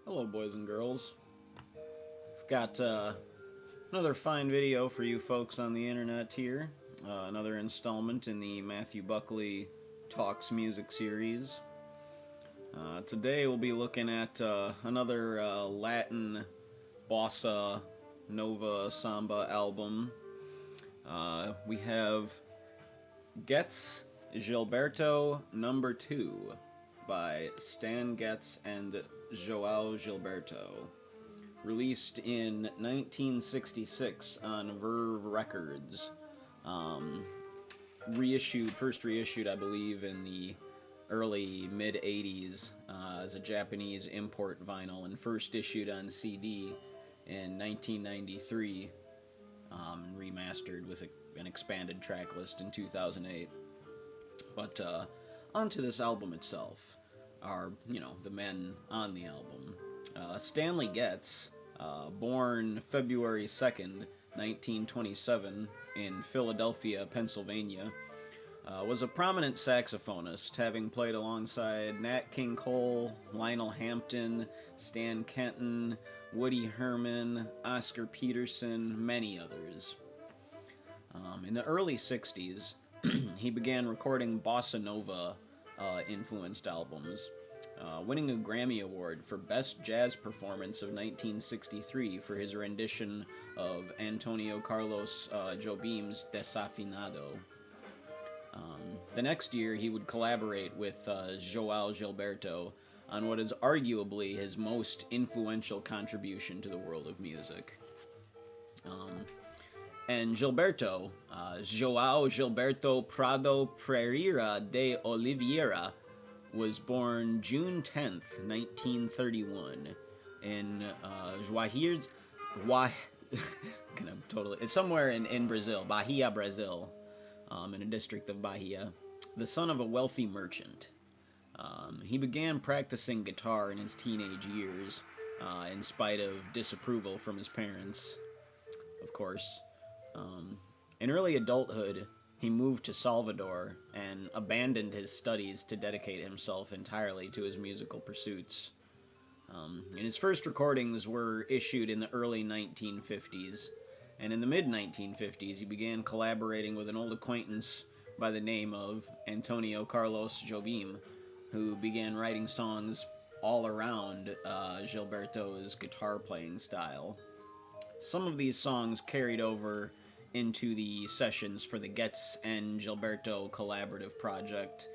Hello, boys and girls. I've got another fine video for you folks on the internet here. Another installment in the Matthew Buckley Talks music series. Today we'll be looking at another Latin bossa nova samba album. We have Getz Gilberto No. 2 by Stan Getz and João Gilberto, released in 1966 on Verve Records. First reissued, I believe, in the early mid-80s as a Japanese import vinyl, and first issued on CD in 1993, remastered with an expanded track list in 2008. But onto this album itself are, the men on the album. Stanley Goetz, born February 2nd, 1927, in Philadelphia, Pennsylvania, was a prominent saxophonist, having played alongside Nat King Cole, Lionel Hampton, Stan Kenton, Woody Herman, Oscar Peterson, many others. In the early 60s, he began recording bossa nova influenced albums, winning a Grammy Award for Best Jazz Performance of 1963 for his rendition of Antonio Carlos Jobim's Desafinado. The next year, he would collaborate with João Gilberto on what is arguably his most influential contribution to the world of music. And Gilberto, João Gilberto Prado Pereira de Oliveira, was born June 10th, 1931, in Juarez, it's somewhere in Brazil, Bahia, Brazil, in a district of Bahia, the son of a wealthy merchant. He began practicing guitar in his teenage years, in spite of disapproval from his parents, of course. In early adulthood, he moved to Salvador and abandoned his studies to dedicate himself entirely to his musical pursuits. And his first recordings were issued in the early 1950s, and in the mid-1950s he began collaborating with an old acquaintance by the name of Antonio Carlos Jobim, who began writing songs all around Gilberto's guitar playing style. Some of these songs carried over into the sessions for the Getz and Gilberto collaborative project.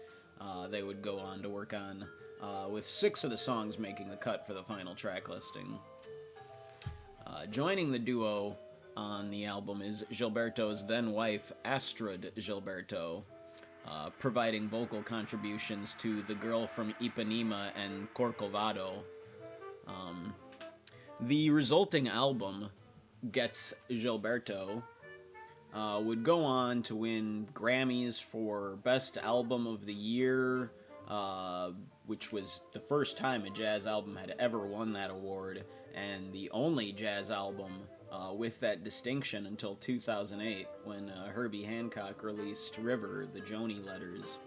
They would go on to work on, with 6 of the songs making the cut for the final track listing. Joining the duo on the album is Gilberto's then-wife, Astrid Gilberto, providing vocal contributions to The Girl from Ipanema and Corcovado. The resulting album, Getz Gilberto, would go on to win Grammys for Best Album of the Year, which was the first time a jazz album had ever won that award, and the only jazz album with that distinction until 2008, when Herbie Hancock released River, the Joni Letters.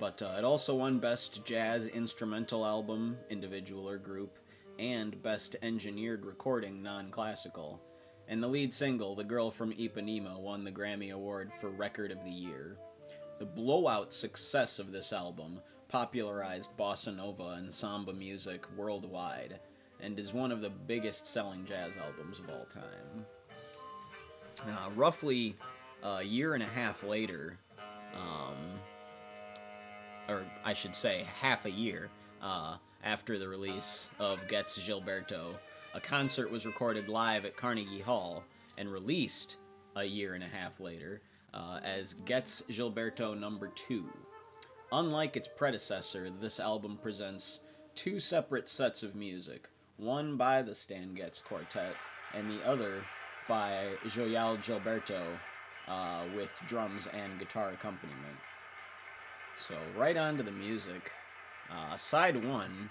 But it also won Best Jazz Instrumental Album, individual or group, and Best Engineered Recording, non-classical. And the lead single, The Girl from Ipanema, won the Grammy Award for Record of the Year. The blowout success of this album popularized bossa nova and samba music worldwide, and is one of the biggest selling jazz albums of all time. Roughly a year and a half later, or I should say half a year after the release of Getz Gilberto, a concert was recorded live at Carnegie Hall and released a year and a half later as Getz Gilberto No. 2. Unlike its predecessor, this album presents 2 separate sets of music, one by the Stan Getz Quartet and the other by João Gilberto with drums and guitar accompaniment. So right on to the music. Side 1,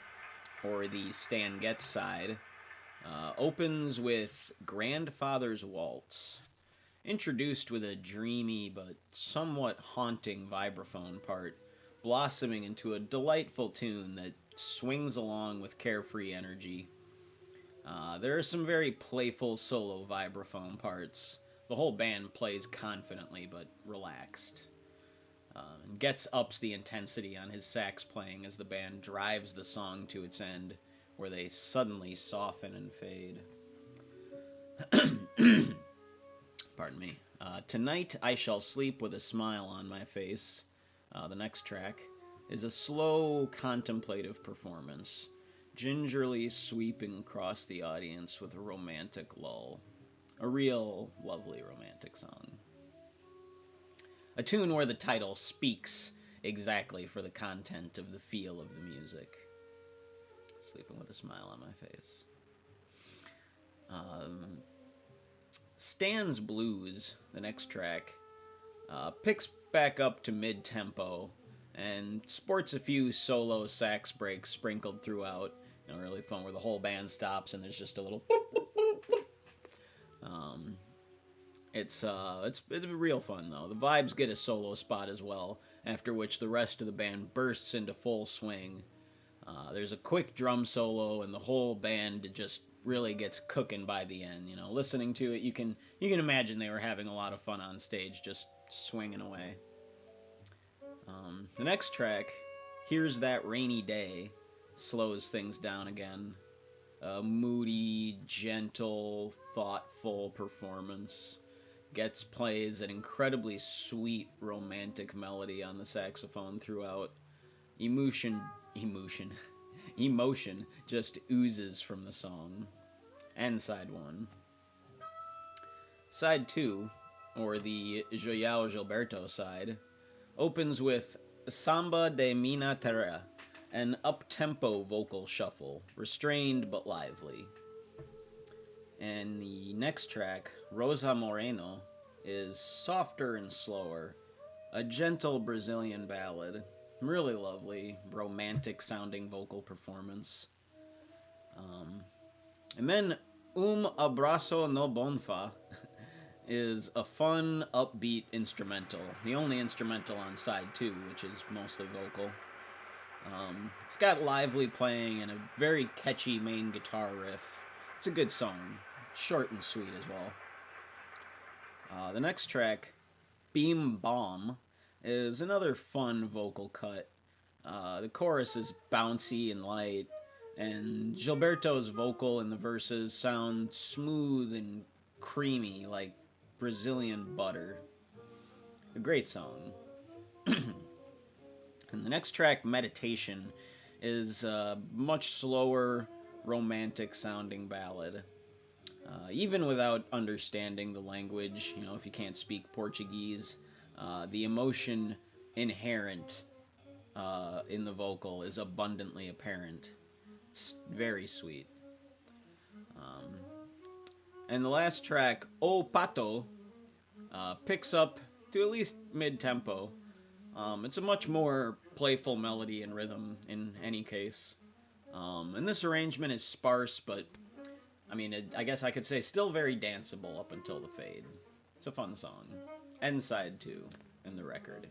or the Stan Getz side, opens with Grandfather's Waltz, introduced with a dreamy but somewhat haunting vibraphone part, blossoming into a delightful tune that swings along with carefree energy. There are some very playful solo vibraphone parts. The whole band plays confidently but relaxed. Getz ups the intensity on his sax playing as the band drives the song to its end, where they suddenly soften and fade. Pardon me. Tonight I Shall Sleep with a Smile on My Face, the next track, is a slow, contemplative performance, gingerly sweeping across the audience with a romantic lull. A real lovely romantic song. A tune where the title speaks exactly for the content of the feel of the music. Sleeping with a Smile on My Face. Stan's Blues, the next track, picks back up to mid-tempo and sports a few solo sax breaks sprinkled throughout. Really fun, where the whole band stops and there's just a little boop, boop, boop, boop. It's real fun though. The vibes get a solo spot as well, after which the rest of the band bursts into full swing. There's a quick drum solo and the whole band just really gets cooking by the end. Listening to it, you can imagine they were having a lot of fun on stage, just swinging away. The next track, Here's That Rainy Day, slows things down again. A moody, gentle, thoughtful performance. Getz plays an incredibly sweet, romantic melody on the saxophone throughout. Emotion just oozes from the song. And side 1. Side 2, or the João Gilberto side, opens with Samba de Mina Terra, an up-tempo vocal shuffle, restrained but lively. And the next track, Rosa Moreno, is softer and slower, a gentle Brazilian ballad. Really lovely, romantic-sounding vocal performance. And then Abraço no Bonfa is a fun, upbeat instrumental. The only instrumental on side 2, which is mostly vocal. It's got lively playing and a very catchy main guitar riff. It's a good song. Short and sweet as well. The next track, Beam Bomb, is another fun vocal cut. The chorus is bouncy and light, and Gilberto's vocal in the verses sound smooth and creamy like Brazilian butter. A great song. And the next track, Meditation, is a much slower, romantic-sounding ballad. Even without understanding the language, if you can't speak Portuguese, the emotion inherent in the vocal is abundantly apparent. It's very sweet. And the last track, O Pato, picks up to at least mid-tempo. It's a much more playful melody and rhythm in any case. And this arrangement is sparse, but, I guess I could say still very danceable up until the fade. It's a fun song. And side 2 in the record.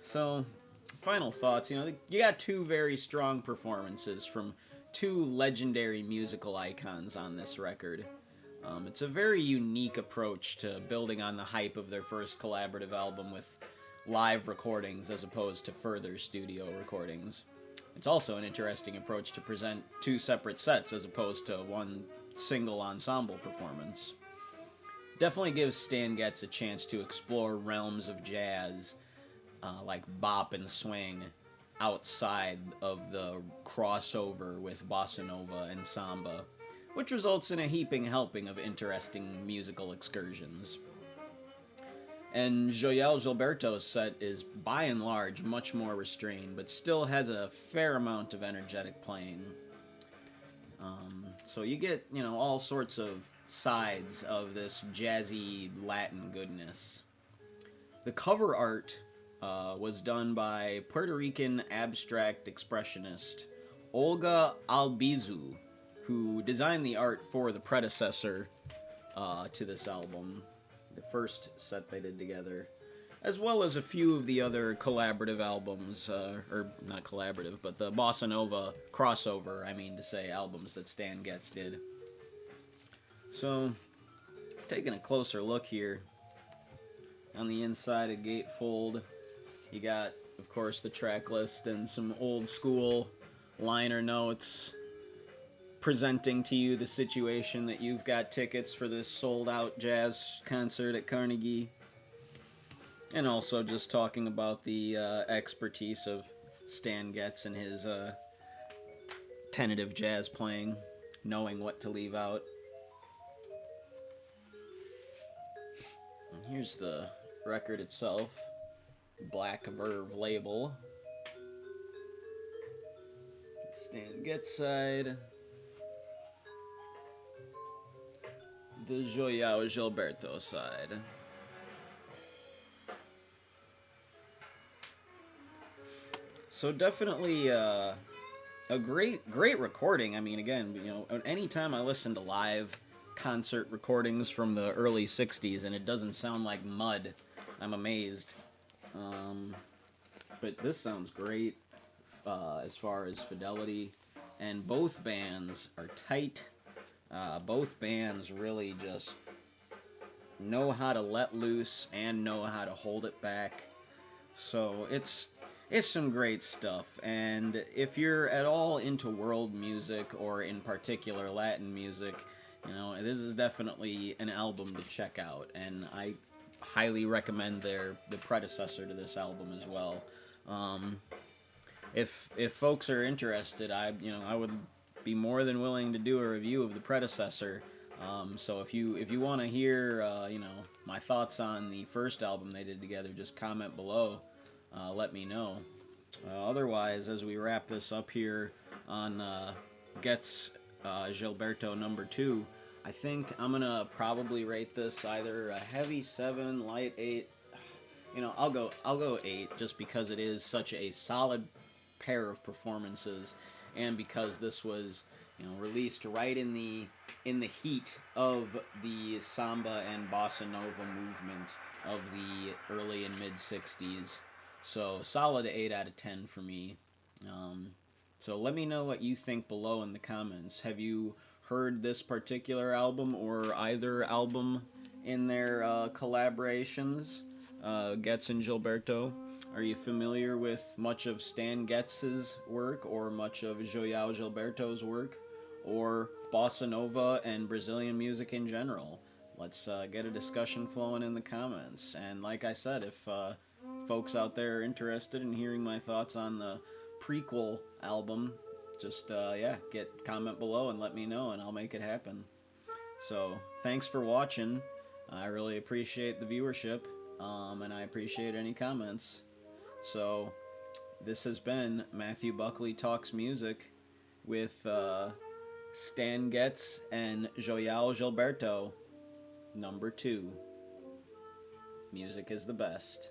So, final thoughts. You got 2 very strong performances from 2 legendary musical icons on this record. It's a very unique approach to building on the hype of their first collaborative album with live recordings as opposed to further studio recordings. It's also an interesting approach to present 2 separate sets as opposed to one single ensemble performance. Definitely gives Stan Getz a chance to explore realms of jazz, like bop and swing, outside of the crossover with bossa nova and samba, which results in a heaping helping of interesting musical excursions. And João Gilberto's set is, by and large, much more restrained, but still has a fair amount of energetic playing. So you get, all sorts of sides of this jazzy Latin goodness. The cover art was done by Puerto Rican abstract expressionist Olga Albizu, who designed the art for the predecessor to this album, the first set they did together. as well as a few of the other collaborative albums, or not collaborative, but the Bossa Nova crossover, I mean to say, albums that Stan Getz did. So, taking a closer look here, on the inside of Gatefold, you got, of course, the track list and some old school liner notes presenting to you the situation that you've got tickets for this sold out jazz concert at Carnegie. And also just talking about the expertise of Stan Getz and his tentative jazz playing, knowing what to leave out. And here's the record itself, black Verve label. Stan Getz side. The João Gilberto side. So definitely a great recording. I mean, again, you know, anytime I listen to live concert recordings from the early 60s and it doesn't sound like mud, I'm amazed. But this sounds great as far as fidelity. And both bands are tight. Both bands really just know how to let loose and know how to hold it back. So it's some great stuff. And if you're at all into world music, or in particular Latin music, you know, this is definitely an album to check out. And I highly recommend the predecessor to this album as well. If folks are interested, I would be more than willing to do a review of the predecessor. So if you want to hear my thoughts on the first album they did together, just comment below. Let me know. Otherwise, as we wrap this up here on Getz Gilberto number 2, I think I'm gonna probably rate this either a heavy 7, light 8. You know, I'll go 8, just because it is such a solid pair of performances, and because this was, you know, released right in the heat of the samba and bossa nova movement of the early and mid 60s. So solid 8 out of 10 for me. So let me know what you think below in the comments. Have you heard this particular album or either album in their collaborations, Getz and Gilberto? Are you familiar with much of Stan Getz's work, or much of João Gilberto's work, or bossa nova and Brazilian music in general? Let's get a discussion flowing in the comments. And like I said, if folks out there are interested in hearing my thoughts on the prequel album, just comment below and let me know, and I'll make it happen. So thanks for watching. I really appreciate the viewership, and I appreciate any comments. So this has been Matthew Buckley Talks Music with Stan Getz and João Gilberto number 2. Music is the best.